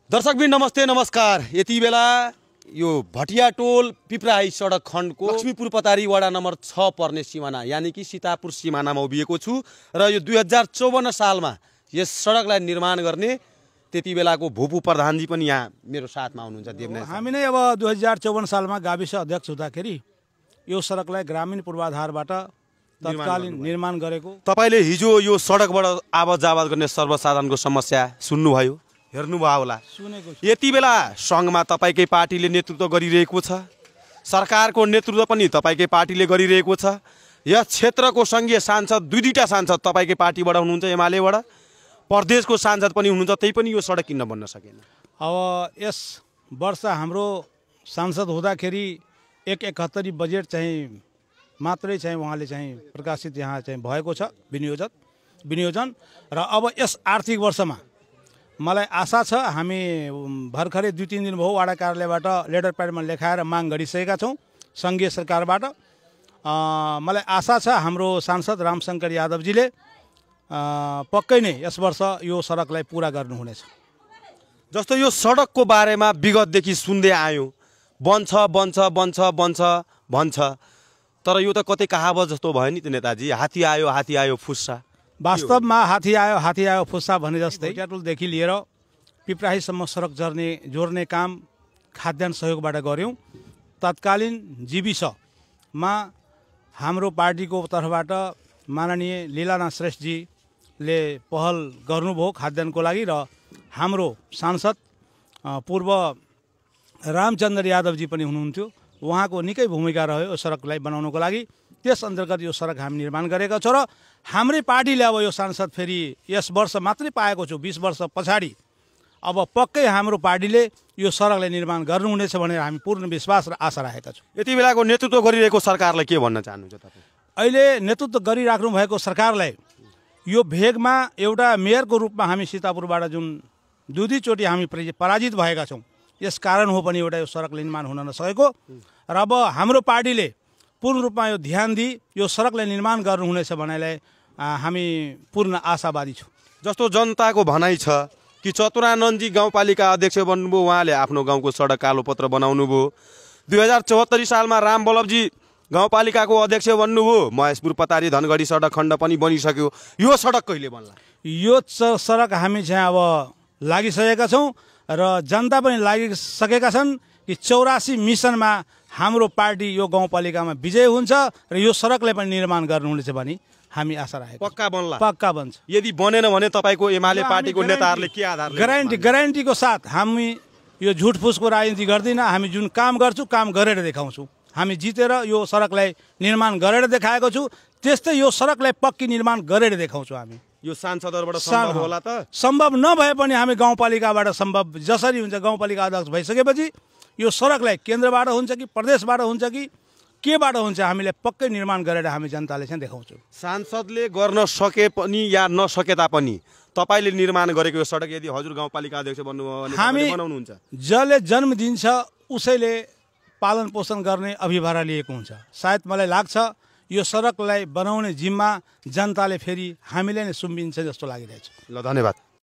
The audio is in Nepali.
दर्शकबिन नमस्ते नमस्कार। यति बेला यो भटिया टोल पिपराही सडक खण्डको लक्ष्मीपुर पतारी वडा नम्बर 6 पर्ने सिमाना यानी कि सीतापुर सिमानामा उभिएको छु र यो 2054 सालमा यस सडकलाई निर्माण गर्ने त्यति बेलाको भूपू प्रधानजी पनि यहाँ मेरो साथमा हुनुहुन्छ। देवनाथ हामी नै अब 2054 सालमा गाविस अध्यक्ष हुँदाखेरि यो सडकलाई ग्रामीण पूर्वाधारबाट तत्कालीन निर्माण गरेको। तपाईले हिजो यो सडकबाट आवाज जावाज गर्ने सर्वसाधारणको समस्या सुन्नुभयो, हेर्नुभयो होला। यति बेला सङ्घमा तपाईकै पार्टीले नेतृत्व गरिरहेको छ, सरकारको नेतृत्व पनि तपाईकै पार्टीले गरिरहेको छ। यस क्षेत्रको सङ्घीय सांसद दुईटा सांसद तपाईकै पार्टीबाट हुनुहुन्छ, एमालेबाट, प्रदेशको सांसद पनि हुनुहुन्छ, त्यही पनि यो सडक किन बन्न सकेन? अब यस वर्ष हाम्रो सांसद हुँदाखेरि 171 बजेट चाहिँ मात्रै चाहिँ उहाँले चाहिँ प्रकाशित यहाँ चाहिँ भएको छ विनियोजन र अब यस आर्थिक वर्षमा मलाई आशा छ, हामी भर्खरै 2-3 दिन भयो वाडा कार्यालयबाट लेटर प्याडमा लेखाएर माग गरिसकेका छौँ सङ्घीय सरकारबाट। मलाई आशा छ हाम्रो सांसद रामशङ्कर यादवजीले पक्कै नै यस वर्ष यो सडकलाई पुरा गर्नुहुनेछ। जस्तो यो सडकको बारेमा विगतदेखि सुन्दै आयौँ, बन्छ बन्छ बन्छ बन्छ भन्छ, तर यो त कतै कहावत जस्तो भयो नि त नेताजी, हात्ती आयो फुस्सा। वास्तवमा हात्ती आयो फुस्सा भने जस्तै भटियाटोलदेखि लिएर पिपराहीसम्म सडक जोड्ने काम खाद्यान्न सहयोगबाट गऱ्यौँ। तत्कालीन जीविसमा हाम्रो पार्टीको तर्फबाट माननीय लीलानाथ श्रेष्ठजीले पहल गर्नुभयो खाद्यान्नको लागि र हाम्रो सांसद पूर्व रामचन्द्र यादवजी पनि हुनुहुन्थ्यो, उहाँको निकै भूमिका रह्यो यो सडकलाई बनाउनको लागि। त्यस अन्तर्गत यो सडक हामी निर्माण गरेका छौँ र हाम्रै पार्टीले अब यो सांसद फेरि यस वर्ष मात्रै पाएको छु, 20 वर्ष पछाडि अब पक्कै हाम्रो पार्टीले यो सडकलाई निर्माण गर्नुहुनेछ भनेर हामी पूर्ण विश्वास र आशा राखेका छौँ। यति बेलाको नेतृत्व गरिरहेको सरकारलाई के भन्न चाहनुहुन्छ तपाईँ? अहिले नेतृत्व गरिराख्नु भएको सरकारलाई यो भेगमा एउटा मेयरको रूपमा हामी सीतापुरबाट जुन 2 चोटि हामी पराजित भएका छौँ, यस कारण हो पनि एउटा यो सडक निर्माण हुन नसकेको र अब हाम्रो पार्टीले पूर्ण रूपमा यो ध्यान दिई यो सडकलाई निर्माण गर्नुहुनेछ भन्नेलाई हामी पूर्ण आशावादी छौँ। जस्तो जनताको भनाइ छ कि चतुरानन्दजी गाउँपालिका अध्यक्ष बन्नुभयो, उहाँले आफ्नो गाउँको सडक कालोपत्र बनाउनु भयो। 2074 सालमा रामवल्लभजी गाउँपालिकाको अध्यक्ष बन्नुभयो, महेशपुर पतारी धनगढी सडक खण्ड पनि बनिसक्यो। यो सडक कहिले बन्ला? यो सडक हामी चाहिँ अब लागिसकेका छौँ र जनता पनि लागिसकेका छन् कि 84 मिसनमा हाम्रो पार्टी यो गाउँपालिकामा विजय हुन्छ र यो सडकलाई पनि निर्माण गर्नुहुनेछ भने हामी आशा राखेका छौँ। पक्का बन्ला? पक्का बन्छ। यदि बनेन भने तपाईँको एमाले पार्टीको नेताहरूले के आधारले? ग्यारेन्टीको साथ हामी यो झुटफुसको राजनीति गर्दिनँ। हामी जुन काम गर्छौँ काम गरेर देखाउँछौँ। हामी जितेर यो सडकलाई निर्माण गरेर देखाएको छु, त्यस्तै यो सडकलाई पक्की निर्माण गरेर देखाउँछौँ। हामी यो सांसदहरुबाट सम्भव होला त? सम्भव नभए पनि हामी गाउँपालिकाबाट सम्भव जसरी हुन्छ, गाउँपालिका अध्यक्ष भइसकेपछि यो सडकलाई केन्द्रबाट हुन्छ कि प्रदेशबाट हुन्छ कि केबाट हुन्छ, हामीले पक्कै निर्माण गरेर हामी जनताले चाहिँ देखाउँछौँ। सांसदले गर्न सके पनि या नसके तापनि तपाईले निर्माण गरेको यो सडक यदि हजुर गाउँपालिका अध्यक्ष बन्नुभयो भने हामी बनाउनुहुन्छ? जसले जन्म दिन्छ उसैले पालन पोषण गर्ने अभिभारा लिएको हुन्छ। सायद मलाई लाग्छ यो सडकलाई बनाउने जिम्मा जनताले फेरि हामीले नै सुम्बिन्छ जस्तो लागिरहेछ। ल, धन्यवाद।